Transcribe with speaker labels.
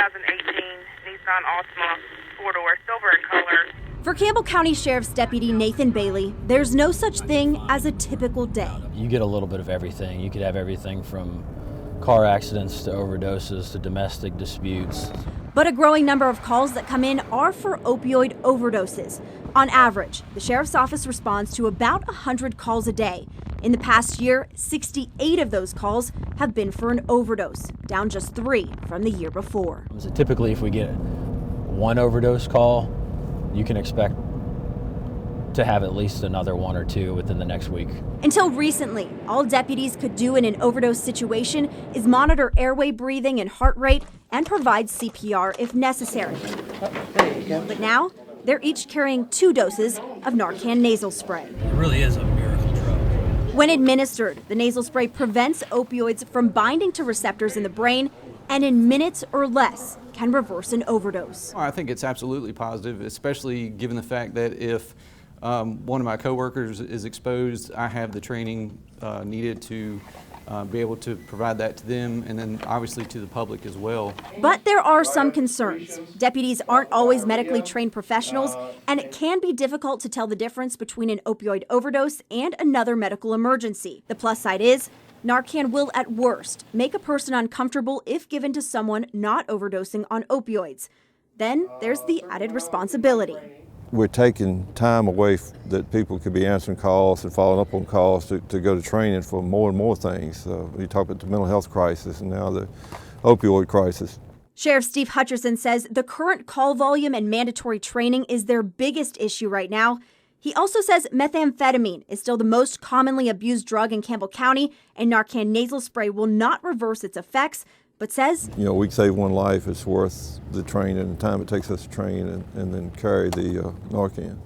Speaker 1: 2018 Nissan Altima, four-door, silver in color.
Speaker 2: For Campbell County Sheriff's Deputy Nathan Bailey, there's no such thing as a typical day.
Speaker 3: You get a little bit of everything. You could have everything from car accidents to overdoses to domestic disputes.
Speaker 2: But a growing number of calls that come in are for opioid overdoses. On average, the Sheriff's Office responds to about 100 calls a day. In the past year, 68 of those calls have been for an overdose, down just 3 from the year before.
Speaker 3: So typically, if we get one overdose call, you can expect to have at least another 1 or 2 within the next week.
Speaker 2: Until recently, all deputies could do in an overdose situation is monitor airway breathing and heart rate and provide CPR if necessary. But now, they're each carrying 2 doses of Narcan nasal spray.
Speaker 3: It really is a miracle drug.
Speaker 2: When administered, the nasal spray prevents opioids from binding to receptors in the brain and in minutes or less can reverse an overdose.
Speaker 4: I think it's absolutely positive, especially given the fact that if one of my coworkers is exposed, I have the training needed to be able to provide that to them and then obviously to the public as well.
Speaker 2: But there are some concerns. Deputies aren't always medically trained professionals, and it can be difficult to tell the difference between an opioid overdose and another medical emergency. The plus side is, Narcan will at worst make a person uncomfortable if given to someone not overdosing on opioids. Then there's the added responsibility.
Speaker 5: We're taking time away that people could be answering calls and following up on calls to go to training for more and more things. You talk about the mental health crisis and now the opioid crisis.
Speaker 2: Sheriff Steve Hutcherson says the current call volume and mandatory training is their biggest issue right now. He also says methamphetamine is still the most commonly abused drug in Campbell County, and Narcan nasal spray will not reverse its effects, but says,
Speaker 5: we save one life. It's worth the training and the time it takes us to train and then carry the Narcan.